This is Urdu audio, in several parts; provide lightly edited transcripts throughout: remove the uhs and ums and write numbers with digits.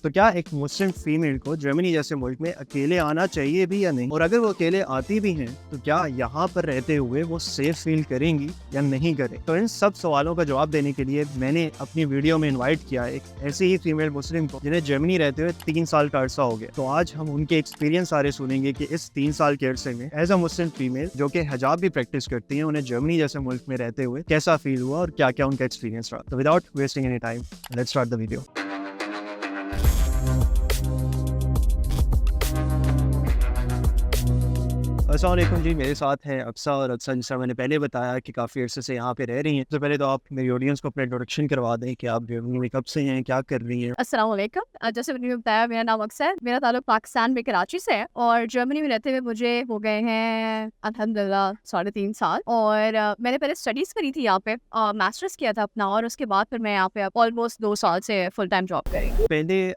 تو کیا ایک مسلم فیمیل کو جرمنی جیسے ملک میں اکیلے آنا چاہیے بھی یا نہیں؟ اور اگر وہ اکیلے آتی بھی ہیں تو کیا یہاں پر رہتے ہوئے وہ سیف فیل کریں گی یا نہیں کریں؟ تو ان سب سوالوں کا جواب دینے کے لیے میں نے اپنی ویڈیو میں انوائٹ کیا ایک ایسی ہی فیمیل مسلم کو جنہیں جرمنی رہتے ہوئے 3 سال کا عرصہ ہو گیا. تو آج ہم ان کے ایکسپیرینس سارے سنیں گے کہ اس 3 سال کے عرصے میں ایز اے مسلم فیمیل جو کہ حجاب بھی پریکٹس کرتی ہیں انہیں جرمنی جیسے ملک میں رہتے ہوئے کیسا فیل ہوا اور کیا کیا ان کا ایکسپیرینس رہا. تو without wasting any time let's start the video. السلام علیکم جی، میرے ساتھ ہیں اقصیٰ اور اقصیٰ جیسا میں نے پہلے بتایا کہ کافی عرصے سے یہاں پہ رہ رہی ہیں. تو پہلے تو آپ میری آڈینس کو اپنا انٹروڈکشن کروا دیں کہ آپ جرمنی میں کب سے ہیں, کیا کر رہی ہیں. السلام علیکم. جیسے میں نے بتایا میرا نام اقصیٰ ہے. میرا تعلق پاکستان میں کراچی سے ہے اور جرمنی میں رہتے ہوئے مجھے ہو گئے ہیں الحمدللہ 3.5 سال. اور میں نے پہلے اسٹڈیز کری تھی یہاں پہ, ماسٹرز کیا تھا اپنا, اور اس کے بعد پھر میں یہاں پہ آلموسٹ 2 سال سے فل ٹائم جاب کری. پہلے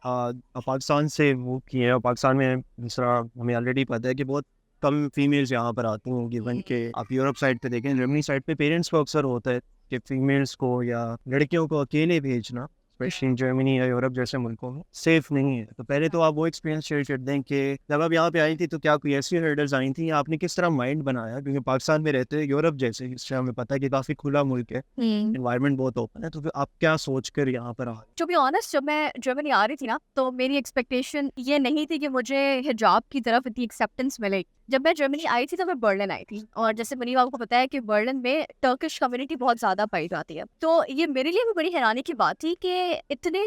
پاکستان سے موو کیے ہیں اور پاکستان میں جس طرح ہمیں آلریڈی پتہ ہے کہ بہت کم فیمیلز یہاں پر آتی ہیں, گیون کہ آپ یورپ سائڈ پہ دیکھیں, جرمنی سائڈ پہ پیرنٹس کو اکثر ہوتا ہے کہ فیمیلز کو یا لڑکیوں کو اکیلے بھیجنا اسپیشلی جرمنی یا یورپ جیسے ملکوں میں سیف نہیں ہے. تو پہلے تو آپ وہ ایکسپیرینس شیئر کر دیں کہ جب آپ یہاں پہ آئی تھی تو کیا کوئی ایسی ہرڈلز آئی تھیں یا آپ نے کس طرح مائنڈ بنایا, کیونکہ پاکستان میں رہتے ہیں یورپ جیسے جس سے ہمیں پتہ ہے کہ کافی کھلا ملک ہے, انوائرمنٹ بہت اوپن ہے, تو پھر آپ کیا سوچ کر یہاں پر آئے؟ ٹو بی آنیسٹ, جب میں جرمنی آ رہی تھی نا تو میری ایکسپیکٹیشن یہ نہیں تھی کہ مجھے حجاب کی طرف اتنی ایکسیپٹنس ملے. جب میں جرمنی آئی تھی تو میں برلن آئی تھی, اور جیسے منیب آپ کو پتا ہے کہ برلن میں ٹرکش کمیونٹی بہت زیادہ پائی جاتی ہے. تو یہ میرے لیے بھی بڑی حیرانی کی بات تھی کہ اتنے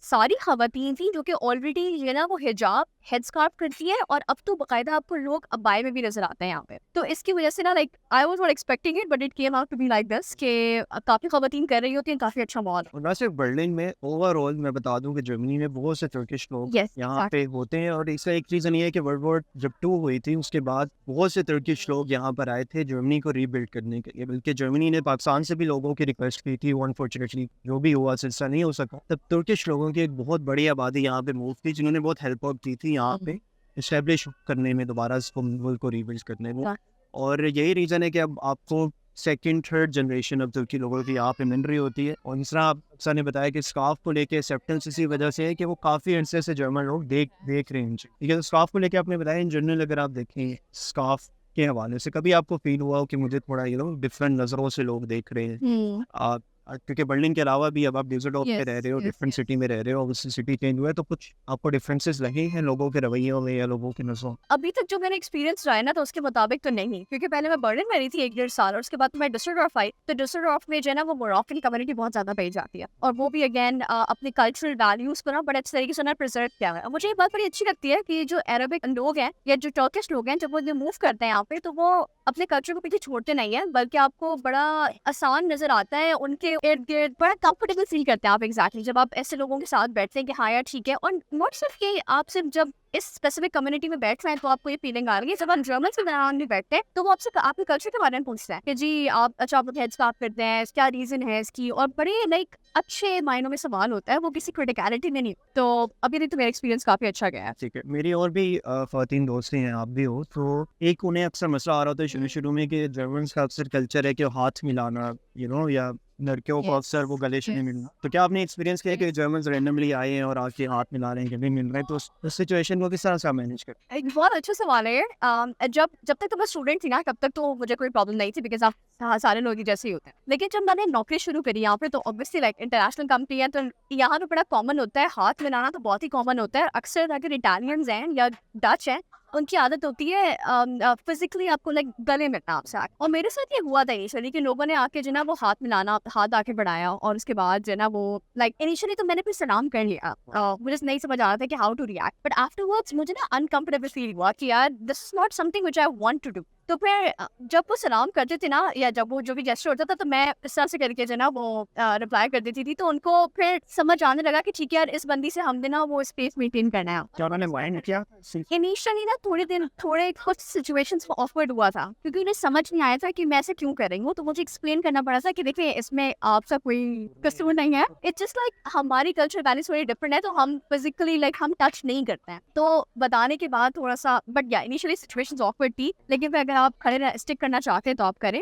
ساری خواتین تھیں جو کہ آلریڈی یہ نا وہ حجاب ہیڈ اسکارف کرتی ہے, اور اب تو باقاعدہ آپ کو لوگ ابائے میں بھی نظر آتے ہیں یہاں پہ. تو اس کی وجہ سے نا like I was not expecting it but it came out to be like this کہ کافی خواتین کر رہی ہوتی ہیں, کافی اچھا ماحول. اور نہ صرف برلن میں, اوور آل میں بتا دوں کہ جرمنی میں بہت سے ترکش لوگ یہاں پہ ہوتے ہیں. اور اس کا ایک ریزن یہ ہے کہ ورلڈ وار جب 2 ہوئی تھی اس کے بعد بہت سے ترکش لوگ یہاں پر آئے تھے جرمنی کو ری بلڈ کرنے کے لیے, بلکہ جرمنی نے پاکستان سے بھی لوگوں کی ریکویسٹ کی تھی. انفارچونیٹلی جو بھی ہوا سلسلہ نہیں ہو سکا, تب ترکش لوگوں کی ایک بہت بڑی آبادی یہاں پہ موو کی جنہوں نے بہت ہیلپ آؤٹ کی تھی یہاں پہ اسٹیبلش کرنے میں, دوبارہ اس کو ملک کو ری بلڈ کرنے میں. اور یہی ریزن ہے کہ اب آپ کو سیکنڈ تھرڈ جنریشن اب ترکی لوگوں کی یہاں پہ مل رہی ہوتی ہے. اور اس طرح آپ اکثر نے بتایا کہ اسکارف کو لے کے ایکسیپٹنس اسی وجہ سے ہے کہ وہ کافی عرصے سے جرمن لوگ دیکھ رہے ہیں. ٹھیک ہے, اسکارف کو لے کے آپ نے بتایا ان جنرل اگر آپ دیکھیں اسکارف کے حوالے سے کبھی آپ کو فیل ہوا ہو کہ مجھے تھوڑا ڈفرینٹ نظروں سے لوگ دیکھ رہے ہیں؟ کیونکہ برلن کے علاوہ بھی اب آپ ڈیزلڈورف پہ رہ رہے ہو, ڈفرینٹ سٹی میں رہ رہے ہو, اس سٹی چینج ہوا ہے, تو کچھ آپ کو ڈفرینسز لگے ہیں لوگوں کے رویوں میں یا لوگوں کی نظروں؟ ابھی تک جو میں نے ایکسپیرینس رہا ہے نا تو اس کے مطابق تو نہیں, کیونکہ پہلے میں برلن میں رہی تھی 1.5 سال, اور اس کے بعد میں ڈسلڈورف آئی. تو ڈسلڈورف میں جو ہے نا وہ موراکن کمیونٹی بہت زیادہ پائی جاتی ہے, اور وہ بھی اگین اپنے کلچرل ویلیوز کو نا بڑے اچھے طریقے سے انہیں پرزرو کیا ہوا ہے. مجھے یہ بات بڑی اچھی لگتی ہے کہ جو عربک لوگ ہیں یا جو ٹرکش لوگ ہیں, جب وہ موو کرتے ہیں یہاں پہ تو وہ اپنے کلچر کو پیچھے چھوڑتے نہیں ہیں, بلکہ آپ کو بڑا آسان نظر آتا ہے ان کے ارد گرد, بڑا کمفرٹیبل فیل کرتے ہیں آپ ایگزیکٹلی جب آپ ایسے لوگوں کے ساتھ بیٹھتے ہیں کہ ہاں یار ٹھیک ہے. اور نوٹ صرف کہ آپ صرف جب اس اسپیسیفک کمیونٹی میں بیٹھ رہے ہیں تو آپ کو یہ فیلنگ آ رہی ہے, جب آپ جرمن کے درمیان بھی بیٹھتے ہیں تو وہ آپ سے آپ کے کلچر کے بارے میں پوچھتے ہیں کہ جی آپ اچھا آپ ہیڈ اسکارف کرتے ہیں, کیا ریزن ہے اس کی, اور بڑے لائک اچھے معنوں میں سوال ہوتا ہے, وہ کسی کریٹیکلٹی میں نہیں. تو ابھی تک تو میرا ایکسپیرینس کافی اچھا گیا ہے. ٹھیک ہے, میری اور بھی خواتین دوستیں ہیں, آپ بھی ہو, تو ایک انہیں اکثر مسئلہ آ رہا ہوتا ہے شروع میں کہ جرمنس کا اکثر کلچر ہے کہ ہاتھ ملانا یا لڑکیوں کو اکثر وہ گلے سے نہیں ملنا. تو کیا آپ نے ایکسپیرینس کیا کہ جرمنز رینڈملی آئے ہیں اور آ کے ہاتھ ملا رہے ہیں کہ نہیں مل رہے ہیں, تو اس سچویشن کو کس طرح سے مینیج کریں؟ ایک بہت اچھا سوال ہے. جب تک تو میں اسٹوڈنٹ تھی نا تب تک تو مجھے کوئی پرابلم نہیں تھی, بیکاز آپ سارے لوگ جیسے ہی ہوتے ہیں. لیکن جب میں نے نوکری شروع کری یہاں پہ تو اوبیسلی لائک انٹرنیشنل کمپنی ہے, تو یہاں پہ بڑا کامن ہوتا ہے ہاتھ ملانا, تو بہت ہی کامن ہوتا ہے. اکثر اگر اٹالینز ہیں یا ڈچ ہیں ان کی عادت ہوتی ہے فزیکلی آپ کو لائک گلے ملنا آپ سے. اور میرے ساتھ یہ ہوا تھا انیشلی کہ لوگوں نے آ کے جو نا وہ ہاتھ ملانا, ہاتھ آ کے بڑھایا, اور اس کے بعد جو نا وہ لائک انیشلی تو میں نے پھر سلام کر لیا, مجھے نہیں سمجھ آ رہا تھا کہ how to react, but after words مجھے نا انکمفرٹیبل فیل ہوا کہ یار this is not something which I want to do. تو پھر جب وہ سلام کرتے تھے نا یا جب وہ جو بھی جیسچر ہوتا تھا تو میں اس طرح سے کر کے جو نا وہ رپلائی کر دیتی تھی, تو ان کو پھر سمجھ آنے لگا کہ ٹھیک ہے یار اس بندی سے ہم نے نا وہ اسپیس مینٹین کرنا ہے. کیا انہوں نے مائنڈ کیا؟ انیشلی نا تھوڑے کچھ سچویشنز آکورڈ ہوا تھا, کیونکہ انہیں سمجھ نہیں آیا تھا کہ میں ایسے کیوں کر رہی ہوں. تو مجھے ایکسپلین کرنا پڑا تھا کہ دیکھیں اس میں آپ کا کوئی قصور نہیں ہے, اٹس جسٹ لائک ہماری کلچر ویلیوز تھوڑی ڈفرنٹ ہے, تو ہم فزیکلی لائک ہم ٹچ نہیں کرتے ہیں. تو بتانے کے بعد تھوڑا سا بٹ یا انیشلی سچویشنز آکورڈ تھی, لیکن پھر اگر آپ کھڑے اسٹک کرنا چاہتے ہیں تو آپ کریں.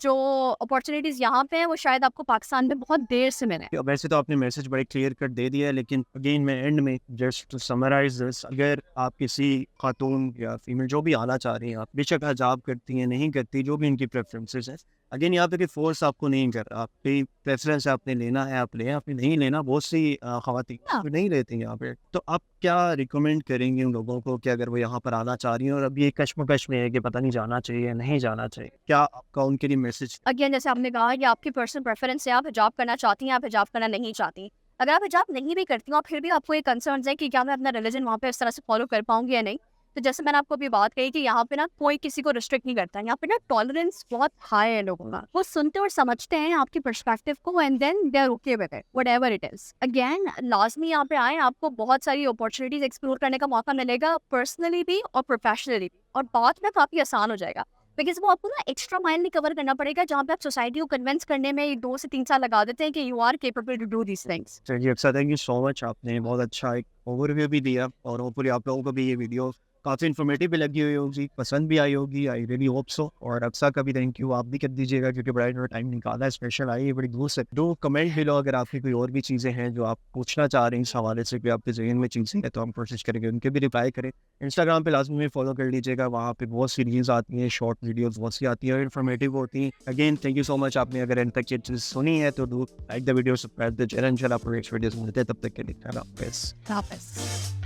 جو اپارچونیٹیز یہاں پہ ہیں وہ شاید آپ کو پاکستان میں بہت دیر سے ملے. ویسے تو آپ نے میسج بڑے کلیئر کر دے دیا ہے، لیکن اگین میں اینڈ میں جسٹ ٹو سمرائز دس، اگر آپ کسی خاتون یا فیمیل جو بھی آنا چاہ رہی ہیں، آپ بے شک حجاب کرتی ہیں نہیں کرتی، جو بھی ان کی پریفرنسز ہیں، اگین یہاں پہ کہ فورس آپ کو نہیں کر رہا، آپ کی پریفرنس ہے، آپ نے لینا ہے آپ لیں، آپ نے نہیں لینا، بہت سی خواتین نہیں لیتی یہاں پہ. تو آپ کیا ریکمینڈ کریں گے ان لوگوں کو کہ اگر وہ یہاں پر آنا چاہ رہی ہیں اور اب یہ کشمکش میں ہے کہ پتہ نہیں جانا چاہیے نہیں جانا چاہیے، کیا آپ کا ان کے لیے میسج؟ اگین جیسے آپ نے کہا کہ آپ کی پرسنل پریفرنس ہے، آپ حجاب کرنا چاہتی ہیں، آپ حجاب کرنا نہیں چاہتی. اگر آپ حجاب نہیں بھی کرتی ہوں اور پھر بھی آپ کو یہ کنسرنز ہے کہ کیا میں اپنا ریلیجن وہاں پہ اس طرح سے فالو کر پاؤں گی یا نہیں، تو جیسے میں نے آپ کو ابھی بات کہی کہ یہاں پہ نا کوئی کسی کو ریسٹرکٹ نہیں کرتا. یہاں پہ نا ٹالرنس بہت ہائی ہے لوگوں کا، وہ سنتے اور سمجھتے ہیں آپ کی پرسپیکٹیو کو and then they are okay with it whatever it is. Again لازمی یہاں پہ آئیں، آپ کو بہت ساری اپارچونیٹیز ایکسپلور کرنے کا موقع ملے گا، پرسنلی بھی اور پروفیشنلی بھی، اور بات میں کافی آسان ہو جائے گا بیکاز وہ آپ کو نا ایکسٹرا مائل نہیں کور کرنا پڑے گا جہاں پہ آپ سوسائٹی کو کنونس کرنے میں 2 سے 3 سال لگا دیتے ہیں کہ you are capable to do these things. چلیے اکثر تھینک یو سو مچ، آپ نے بہت اچھا ایک اوور ویو بھی دیا، اور ہوپفلی آپ لوگوں کو بھی یہ ویڈیو کافی انفارمیٹیو بھی لگی ہوئی ہوگی، پسند بھی آئی ہوگی، آئی ریلی ہوپ سو. اور اکثر کا بھی تھینک یو آپ بھی کر دیجیے گا کیونکہ بڑا ٹائم نکالا ہے، اسپیشل آئی ہے بڑی دور سے. دو کمنٹ بھی لو اگر آپ کی کوئی اور بھی چیزیں ہیں جو آپ پوچھنا چاہ رہے ہیں اس حوالے سے، کہ آپ کے ذہن میں چیزیں ہیں تو ہم کوشش کریں گے ان کے بھی رپلائی کریں. انسٹاگرام پہ لازمی میں فالو کر لیجیے گا، وہاں پہ بہت سی ریلز آتی ہیں، شارٹ ویڈیوز بہت سی آتی ہیں اور انفارمیٹیو ہوتی ہیں. اگین تھینک یو سو مچ، آپ نے اگر ان تک یہ چیز سنی ہے تو do like the video, subscribe the channel. انشاءاللہ اپنے نیکسٹ ویڈیوز میں ملتے ہیں، تب تک کے لیے اللہ حافظ. حافظ.